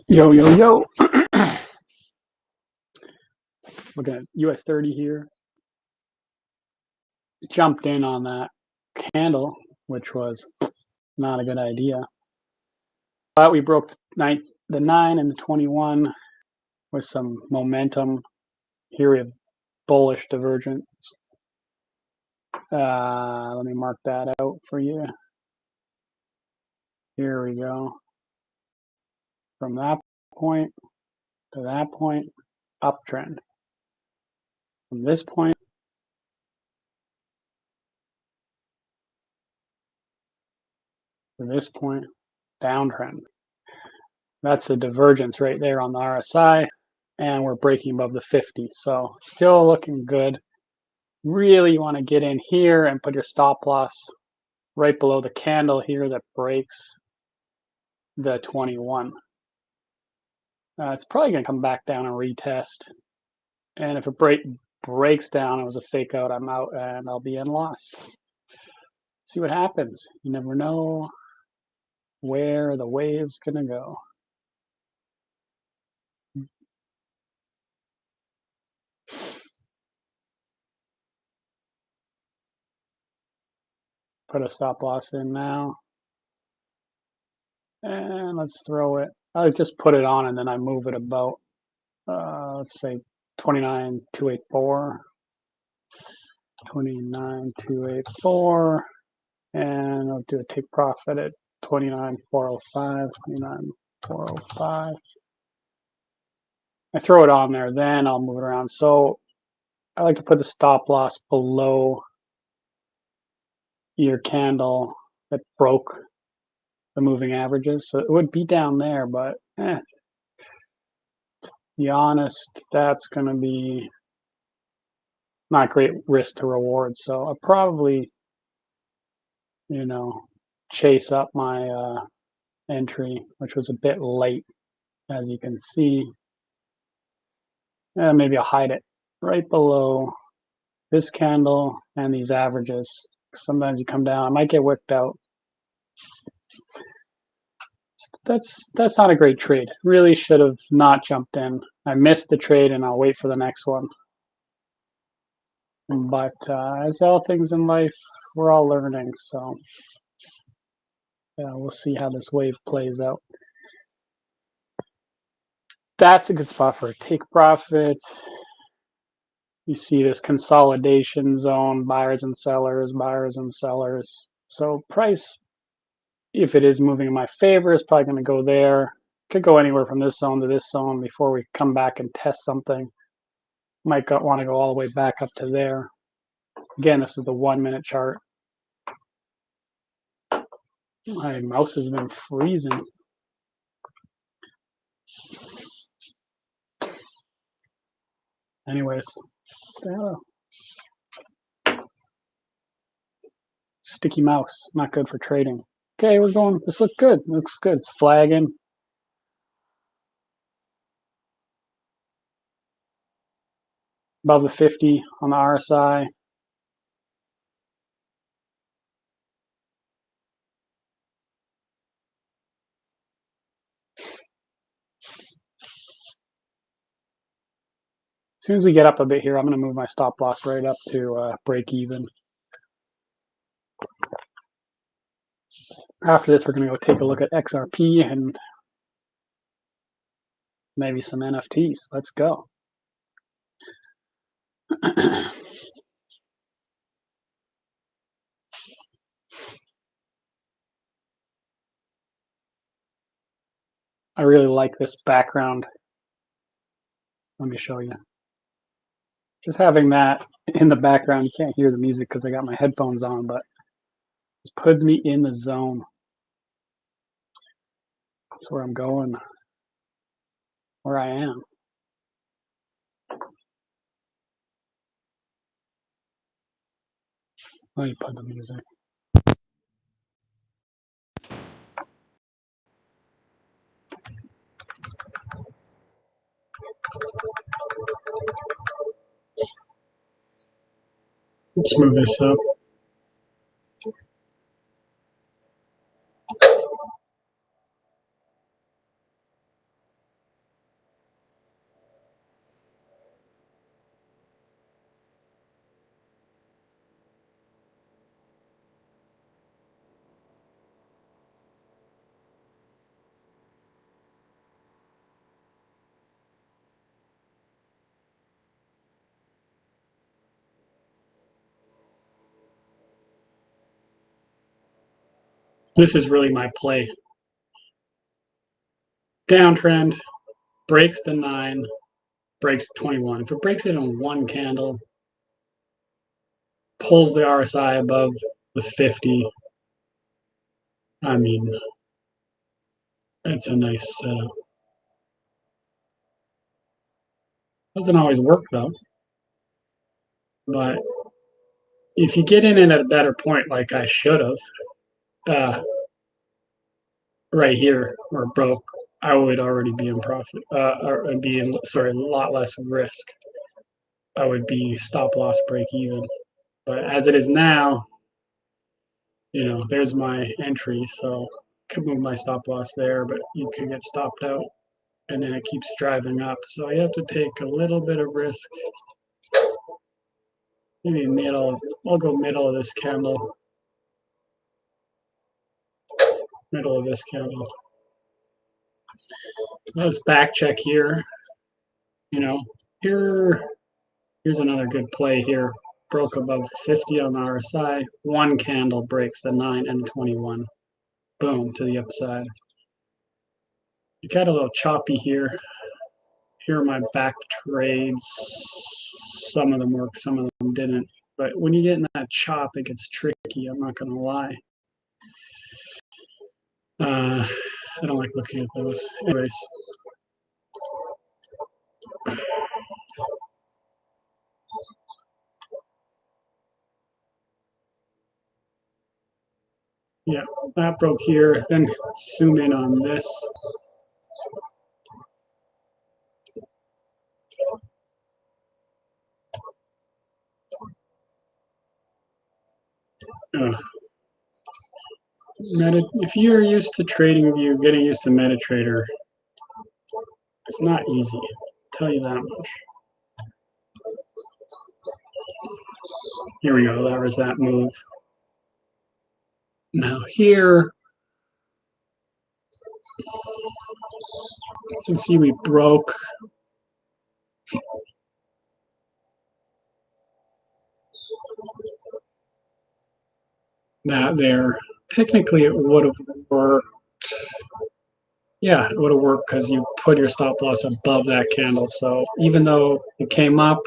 Yo, yo, yo. Looking at US30 here. Jumped in on that candle, which was not a good idea. But we broke the 9 and the 21 with some momentum. Here we have bullish divergence. Let me mark that out for you. Here we go. From that point to that point, uptrend. From this point to this point, downtrend. That's the divergence right there on the RSI, and we're breaking above the 50. So still looking good. Really, you want to get in here and put your stop loss right below the candle here that breaks the 21. It's probably going to come back down and retest. And if it breaks down, it was a fake out, I'm out and I'll be in loss. See what happens. You never know where the wave's going to go. Put a stop loss in now. And let's throw it. I just put it on and then I move it about, let's say 29,284. 29,284. And I'll do a take profit at 29,405. 29,405. I throw it on there, then I'll move it around. So I like to put the stop loss below your candle that broke the moving averages. So it would be down there, but to be honest, that's going to be not great risk to reward. So I'll probably, chase up my entry, which was a bit late, as you can see. And maybe I'll hide it right below this candle and these averages. Sometimes you come down, I might get worked out. That's not a great trade. Really should have not jumped in. I missed the trade and I'll wait for the next one. But as all things in life, we're all learning. So yeah, we'll see how this wave plays out. That's a good spot for a take profit. You see this consolidation zone, buyers and sellers, buyers and sellers. So price, if it is moving in my favor, is probably going to go there. Could go anywhere from this zone to this zone before we come back and test something. Might want to go all the way back up to there. Again, this is the 1 minute chart. My mouse has been freezing. Anyways, sticky mouse, not good for trading. Okay, we're going, this looks good. Looks good. It's flagging. Above the 50 on the RSI. As soon as we get up a bit here, I'm going to move my stop loss right up to break even. After this, we're going to go take a look at XRP and maybe some NFTs. Let's go. I really like this background. Let me show you. Just having that in the background, you can't hear the music because I got my headphones on, but it puts me in the zone. That's where I'm going, where I am. Let me put the music. Let's move this up. This is really my play. Downtrend, breaks the 9, breaks 21. If it breaks it on one candle, pulls the RSI above the 50, I mean, it's a nice setup. Doesn't always work though. But if you get in it at a better point, like I should have, right here where it broke, I would already be in profit, or be in, sorry, a lot less risk. I would be stop loss break even. But as it is now, there's my entry, so I could move my stop loss there, but you could get stopped out, and then it keeps driving up. So you have to take a little bit of risk. Maybe middle. I'll go middle of this candle. Middle of this candle. Let's back check here. Here's another good play here. Broke above 50 on the RSI. One candle breaks the 9 and 21. Boom, to the upside. You got a little choppy here. Here are my back trades. Some of them worked, some of them didn't. But when you get in that chop, it gets tricky. I'm not going to lie. I don't like looking at those. Anyways. Yeah, that broke here. Then zoom in on this. If you're used to TradingView, getting used to MetaTrader, it's not easy. I'll tell you that much. Here we go. That was that move. Now here, you can see we broke that there. Technically, it would have worked. Yeah, it would have worked because you put your stop loss above that candle. So even though it came up,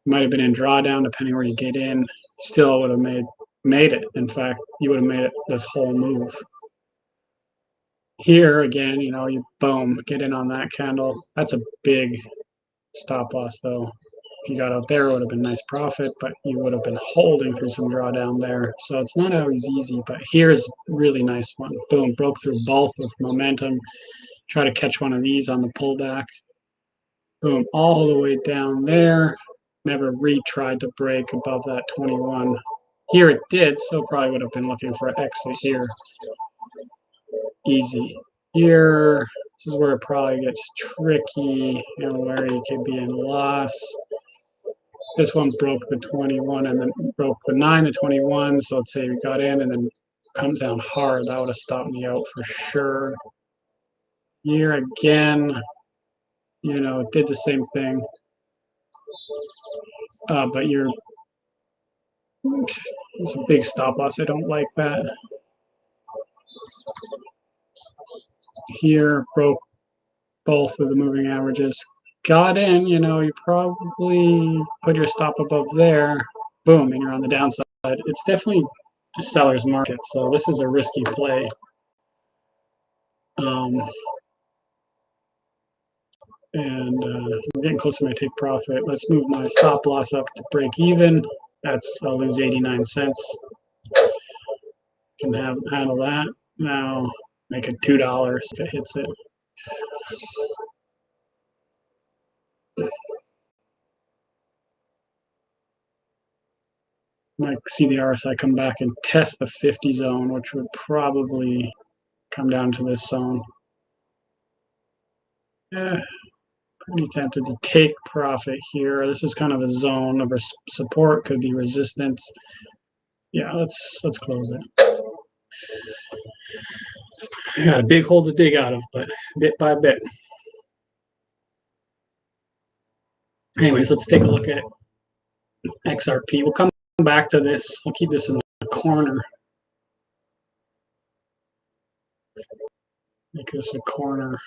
it might have been in drawdown, depending where you get in, still would have made it. In fact, you would have made it this whole move. Here again, you boom, get in on that candle. That's a big stop loss though. If you got out there, it would have been nice profit, but you would have been holding through some drawdown there. So it's not always easy, but here's really nice one. Boom, broke through both with momentum. Try to catch one of these on the pullback. Boom, all the way down there. Never retried to break above that 21. Here it did, so probably would have been looking for an exit here. Easy. Here, this is where it probably gets tricky and where you could be in loss. This one broke the 21 and then broke the 9 to 21. So let's say we got in and then comes down hard. That would have stopped me out for sure. Here again, it did the same thing. But it's a big stop loss. I don't like that. Here, broke both of the moving averages. Got in, you probably put your stop above there. Boom, and you're on the downside. It's definitely a seller's market, so this is a risky play. And I'm getting close to my take profit. Let's move my stop loss up to break even. I'll lose 89 cents. Can handle that. Now make it $2 if it hits it. Might see the RSI come back and test the 50 zone, which would probably come down to this zone. Pretty tempted to take profit here. This is kind of a zone of support, could be resistance. Yeah, let's close it. I got a big hole to dig out of, but bit by bit. Anyways, let's take a look at XRP. We'll come back to this. I'll keep this in the corner. Make this a corner.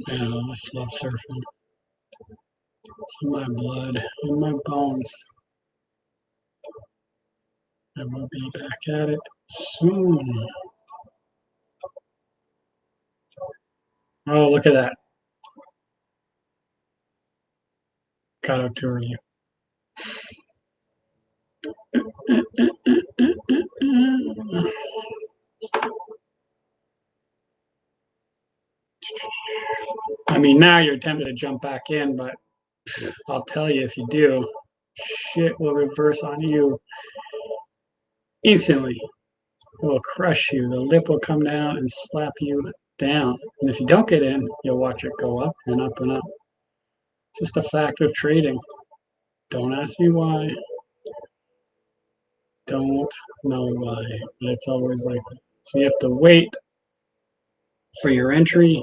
Man, I just love surfing. It's in my blood, in my bones. I will be back at it soon. Oh, look at that. Got out too early. I mean, now you're tempted to jump back in, but I'll tell you, if you do, shit will reverse on you instantly. It will crush you. The lip will come down and slap you down. And if you don't get in, you'll watch it go up and up and up. It's just a fact of trading. Don't ask me why. Don't know why, but it's always like that. So you have to wait for your entry.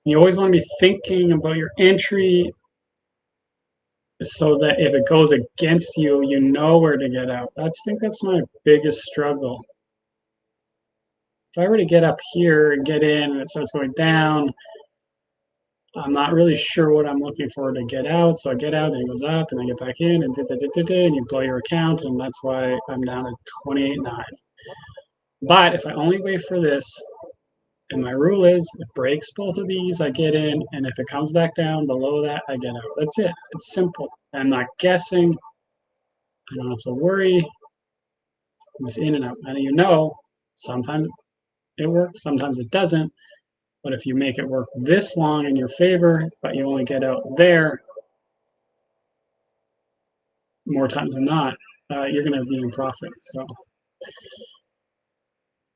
You always want to be thinking about your entry so that if it goes against you, you know where to get out. I think that's my biggest struggle. If I were to get up here and get in and it starts going down, I'm not really sure what I'm looking for to get out. So I get out, then it goes up, and I get back in, and you blow your account, and that's why I'm down at 28.9. But if I only wait for this, and my rule is, it breaks both of these, I get in, and if it comes back down below that, I get out. That's it. It's simple. I'm not guessing. I don't have to worry. I'm just in and out. And you know, sometimes it works, sometimes it doesn't. But if you make it work this long in your favor, but you only get out there, more times than not, you're going to be in profit. So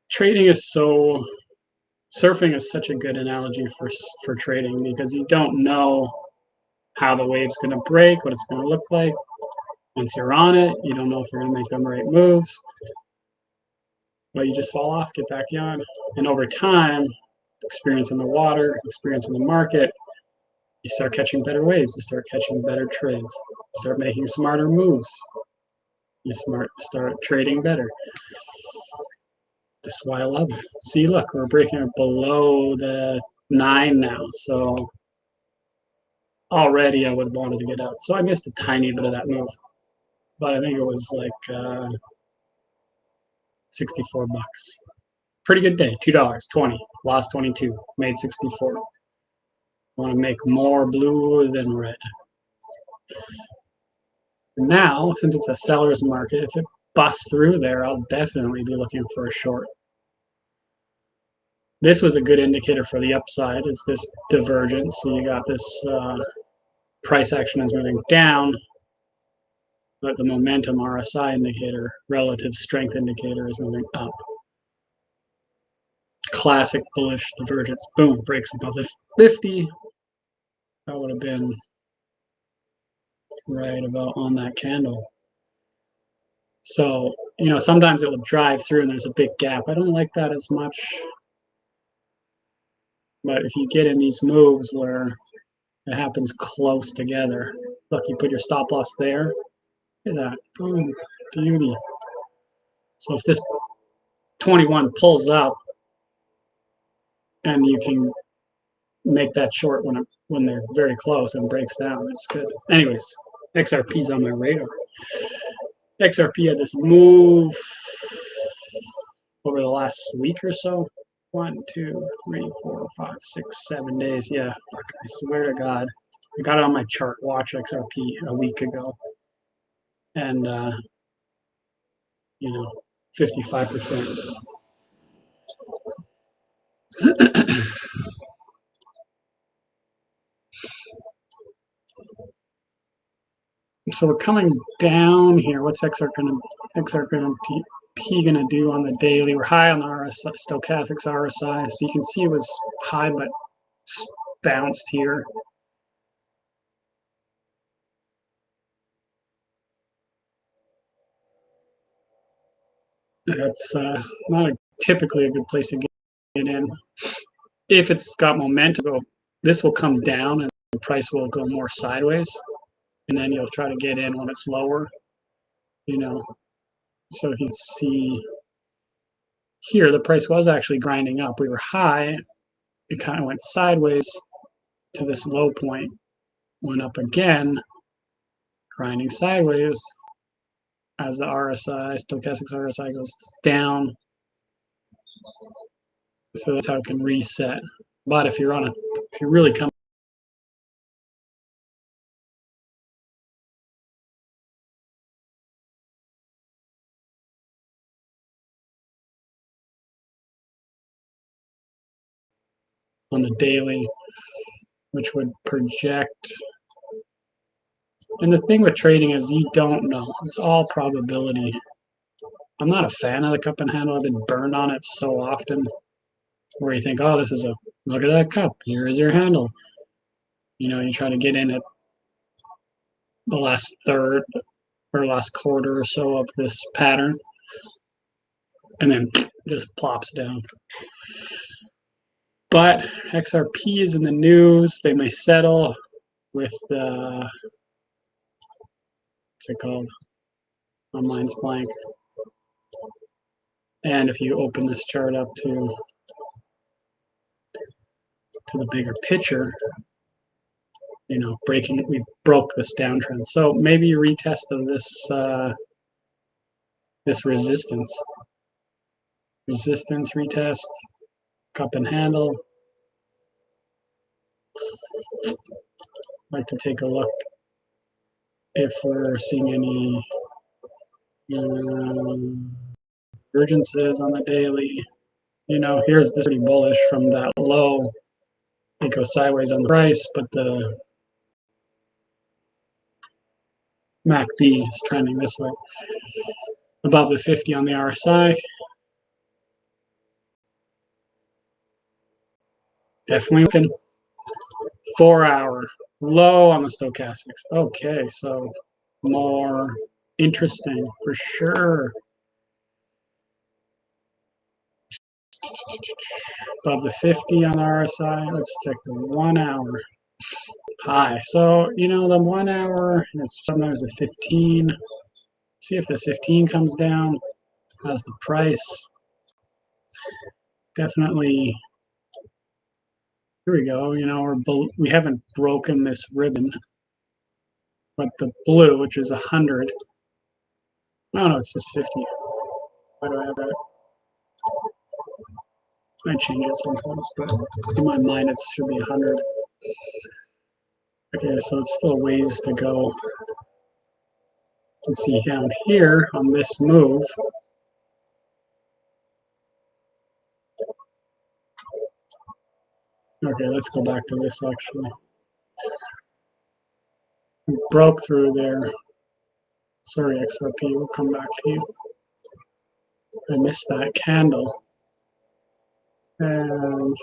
trading is so, surfing is such a good analogy for trading because you don't know how the wave's going to break, what it's going to look like. Once you're on it, you don't know if you're going to make the right moves. But you just fall off, get back on. And over time, experience in the water, experience in the market, you start catching better waves, you start catching better trades, you start making smarter moves, you start trading better. That's why I love it. See, look, we're breaking it below the 9 now, so already I would have wanted to get out. So I missed a tiny bit of that move, but I think it was like 64 bucks. Pretty good day, $2, 20, lost 22, made 64. Want to make more blue than red. Now, since it's a seller's market, if it busts through there, I'll definitely be looking for a short. This was a good indicator for the upside, is this divergence. So you got this price action is moving down, but the momentum RSI indicator, relative strength indicator, is moving up. Classic bullish divergence. Boom, breaks above the 50. That would have been right about on that candle. So, you know, sometimes it will drive through and there's a big gap. I don't like that as much. But if you get in these moves where it happens close together, look, you put your stop loss there. Look at that. Boom, beauty. So if this 21 pulls up and you can make that short when they're very close and breaks down, it's good. Anyways, XRP's on my radar. XRP had this move over the last week or so. 1, 2, 3, 4, 5, 6, 7 days. Yeah, fuck, I swear to God. I got it on my chart, watch XRP, a week ago. And, you know, 55%. So we're coming down here. What's XR gonna do on the daily? We're high on the stochastics RSI, so you can see it was high but bounced here. That's not typically a good place to get in. If it's got momentum, this will come down and the price will go more sideways, and then you'll try to get in when it's lower. you know. So if you see here, the price was actually grinding up. We were high, it kind of went sideways to this low point, went up again, grinding sideways as the RSI, stochastics RSI goes down. So that's how it can reset. But if you're if you really come on the daily, which would project. And the thing with trading is you don't know. It's all probability. I'm not a fan of the cup and handle. I've been burned on it so often where you think, oh, this is look at that cup. Here is your handle. You try to get in at the last third or last quarter or so of this pattern and then just plops down. But XRP is in the news. They may settle with, what's it called? My mind's blank. And if you open this chart up to the bigger picture, we broke this downtrend. So maybe a retest of this resistance retest, cup and handle. I'd like to take a look if we're seeing any divergences on the daily. Here's this pretty bullish from that low. It goes sideways on the price, but the MACD is trending this way. Above the 50 on the RSI. Definitely looking 4-hour low on the stochastics. Okay, so more interesting for sure. Above the 50 on the RSI. Let's check the 1-hour high. So, the 1-hour, sometimes the 15. See if this 15 comes down. How's the price? Definitely. Here we go. We haven't broken this ribbon, but the blue, which is 100. No, it's just 50. Why do I have that? I change it sometimes, but in my mind it should be 100. Okay, so it's still a ways to go. Let's see down here on this move. Okay, let's go back to this actually. We broke through there. Sorry, XRP, we'll come back to you. I missed that candle. And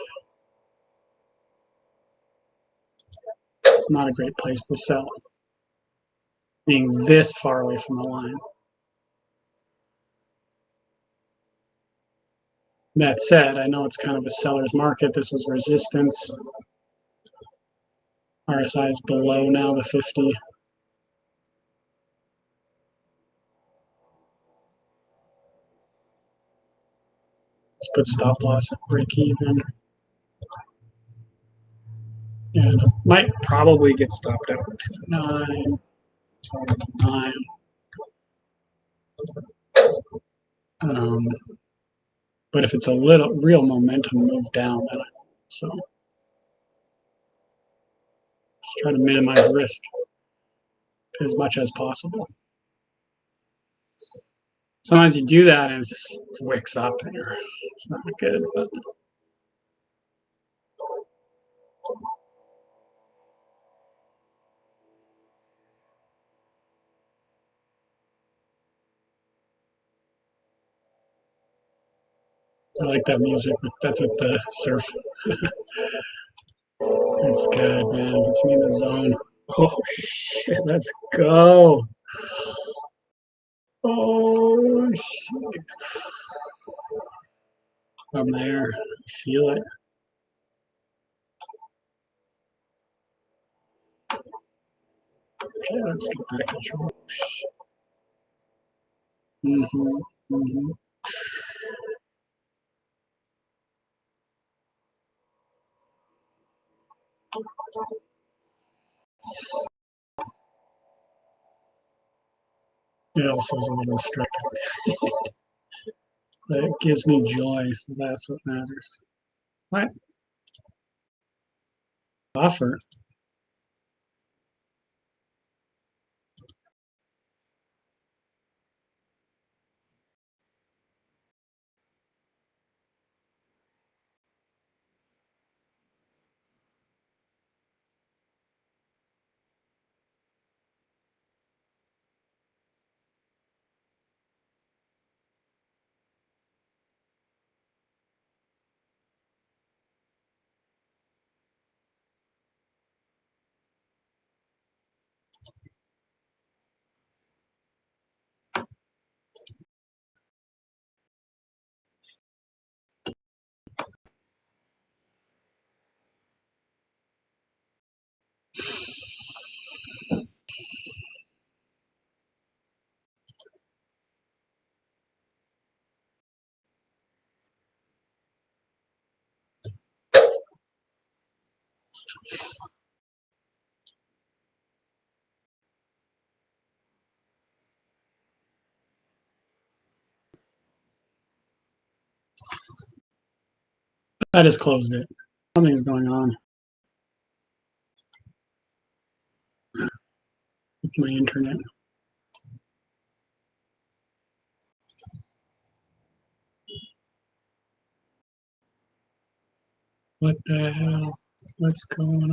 not a great place to sell, being this far away from the line. That said, I know it's kind of a seller's market. This was resistance. RSI is below now the 50. Let's put stop loss at break even. And it might probably get stopped out at 9, 9. But if it's a real momentum move down, so let's try to minimize risk as much as possible. Sometimes you do that and it just wicks up and it's not good. But I like that music. That's with the surf. It's good, man. It's me in the zone. Oh shit, let's go. Oh shit. I'm there. Feel it. Okay, let's get back to control. Mm-hmm. Mm-hmm. It also is a little strict, but it gives me joy, so that's what matters. What? Offer? I just closed it. Something's going on with my internet. What the hell? What's going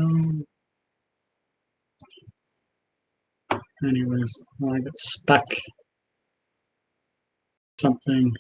on? Anyways, I get stuck. Something.